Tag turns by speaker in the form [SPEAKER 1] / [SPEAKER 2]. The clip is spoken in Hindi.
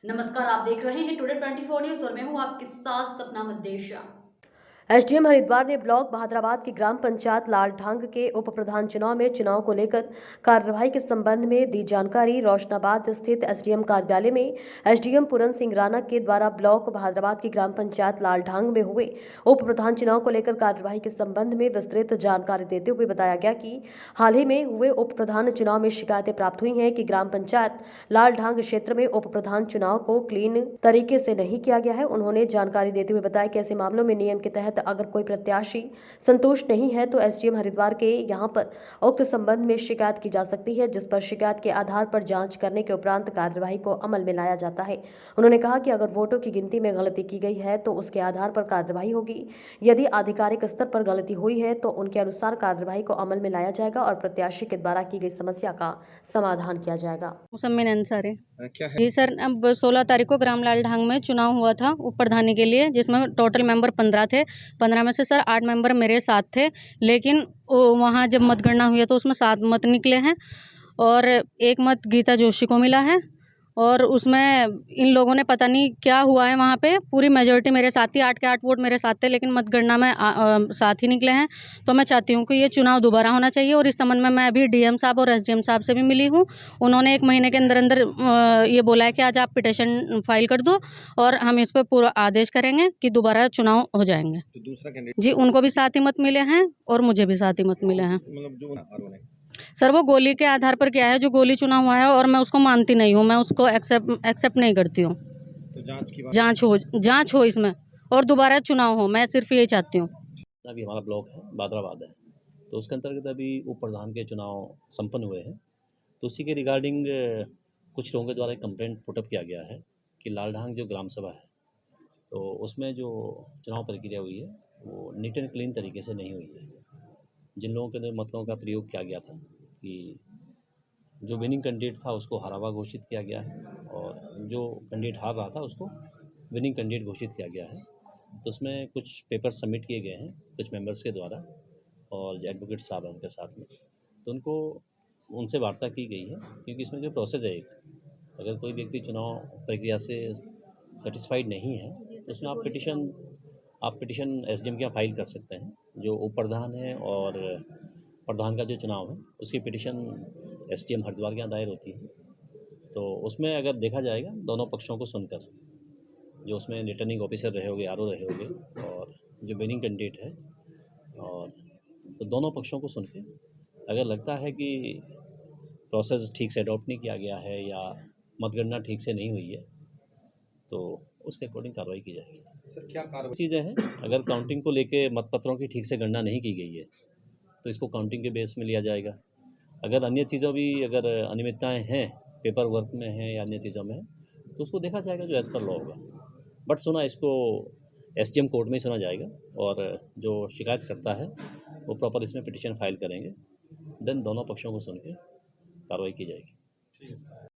[SPEAKER 1] नमस्कार, आप देख रहे हैं टुडे 24 न्यूज और मैं हूं आपके साथ सपना मद्देशा।
[SPEAKER 2] एसडीएम हरिद्वार ने ब्लॉक बहादुराबाद की ग्राम पंचायत लालढांग के उप प्रधान चुनाव में चुनाव को लेकर कार्यवाही के संबंध में दी जानकारी। रोशनाबाद स्थित एसडीएम कार्यालय में एसडीएम पूरन सिंह राणा के द्वारा ब्लॉक बहादुराबाद की ग्राम पंचायत लालढांग में हुए उप प्रधान चुनाव को लेकर कार्यवाही के संबंध में विस्तृत जानकारी देते हुए बताया गया कि हाल ही में हुए उप प्रधान चुनाव में शिकायतें प्राप्त हुई हैं कि ग्राम पंचायत लालढांग क्षेत्र में उप प्रधान चुनाव को क्लीन तरीके से नहीं किया गया है। उन्होंने जानकारी देते हुए बताया कि ऐसे मामलों में नियम के तहत अगर कोई प्रत्याशी संतुष्ट नहीं है तो एसडीएम हरिद्वार के यहां पर उक्त संबंध में शिकायत की जा सकती है, जिस पर शिकायत के आधार पर जांच करने के उपरांत कार्यवाही को अमल में लाया जाता है। उन्होंने कहा कि अगर वोटों की गिनती में गलती की गई है तो उसके आधार पर कार्यवाही होगी। यदि आधिकारिक स्तर पर गलती हुई है तो उनके अनुसार कार्यवाही को अमल में लाया जाएगा और प्रत्याशी के द्वारा की गई समस्या का समाधान किया जाएगा।
[SPEAKER 3] मुसम्मिन अंसारी।
[SPEAKER 4] क्या है?
[SPEAKER 3] जी सर, अब 16 तारीख को ग्राम लालढांग में चुनाव हुआ था उप प्रधानी के लिए, जिसमें टोटल मेंबर 15 थे। 15 में से सर 8 मेंबर मेरे साथ थे, लेकिन वहाँ जब मतगणना हुई है तो उसमें 7 मत निकले हैं और 1 मत गीता जोशी को मिला है। और उसमें इन लोगों ने पता नहीं क्या हुआ है, वहाँ पे पूरी मेजॉरिटी मेरे साथ थी, 8 के 8 वोट मेरे साथ थे, लेकिन मतगणना में 7 ही निकले हैं। तो मैं चाहती हूँ कि ये चुनाव दोबारा होना चाहिए और इस संबंध में मैं अभी डीएम साहब और एसडीएम साहब से भी मिली हूँ। उन्होंने 1 महीने के अंदर अंदर ये बोला है कि आज आप पिटीशन फाइल कर दो और हम इस पर पूरा आदेश करेंगे कि दोबारा चुनाव हो जाएंगे।
[SPEAKER 4] तो दूसरा कैंडिडेट
[SPEAKER 3] जी, उनको भी 7 ही मत मिले हैं और मुझे भी 7 ही मत मिले हैं।
[SPEAKER 4] मतलब जो आरोप है
[SPEAKER 3] सर वो गोली के आधार पर किया है, जो गोली चुना हुआ है, और मैं उसको मानती नहीं हूँ, मैं उसको एक्सेप्ट नहीं करती हूँ।
[SPEAKER 4] तो जांच की बात,
[SPEAKER 3] जांच हो इसमें और दोबारा चुनाव हो, मैं सिर्फ यही चाहती हूँ।
[SPEAKER 5] अभी हमारा ब्लॉक है बहादुराबाद है, तो उसके अंतर्गत अभी उप प्रधान के चुनाव संपन्न हुए हैं। तो उसी के रिगार्डिंग कुछ लोगों के द्वारा एक कंप्लेंट पुटअप किया गया है कि लालढांग जो ग्राम सभा है, तो उसमें जो चुनाव प्रक्रिया हुई है वो नीट एंड क्लीन तरीके से नहीं हुई है। जिन लोगों के मतों का प्रयोग किया गया था कि जो विनिंग कैंडिडेट था उसको हारा हुआ घोषित किया गया है और जो कैंडिडेट हार रहा था उसको विनिंग कैंडिडेट घोषित किया गया है। तो उसमें कुछ पेपर सबमिट किए गए हैं कुछ मेंबर्स के द्वारा और जो एडवोकेट साहब हैं उनके साथ में, तो उनको उनसे वार्ता की गई है, क्योंकि इसमें जो प्रोसेस है, एक अगर कोई व्यक्ति चुनाव प्रक्रिया से सेटिस्फाइड नहीं है तो उसमें आप पिटिशन एसडीएम के यहाँ फाइल कर सकते हैं। जो उप प्रधान है और प्रधान का जो चुनाव है उसकी पिटिशन एसडीएम हरिद्वार के यहाँ दायर होती है। तो उसमें अगर देखा जाएगा दोनों पक्षों को सुनकर, जो उसमें रिटर्निंग ऑफिसर रहे होंगे, आरओ रहे होंगे और जो विनिंग कैंडिडेट है, और तो दोनों पक्षों को सुन के अगर लगता है कि प्रोसेस ठीक से अडॉप्ट नहीं किया गया है या मतगणना ठीक से नहीं हुई है तो उसके अकॉर्डिंग कार्रवाई की जाएगी।
[SPEAKER 4] सर क्या कार्रवाई
[SPEAKER 5] चीज़ें हैं, अगर काउंटिंग को लेके मतपत्रों की ठीक से गणना नहीं की गई है तो इसको काउंटिंग के बेस में लिया जाएगा। अगर अन्य चीज़ों भी अगर अनियमितताएँ हैं, पेपर वर्क में हैं या अन्य चीज़ों में हैं, तो उसको देखा जाएगा जो एज़ पर लॉ होगा। बट सुना इसको एसडीएम कोर्ट में ही सुना जाएगा और जो शिकायत करता है वो प्रॉपर इसमें पिटीशन फाइल करेंगे, देन दोनों पक्षों को सुन के कार्रवाई की जाएगी।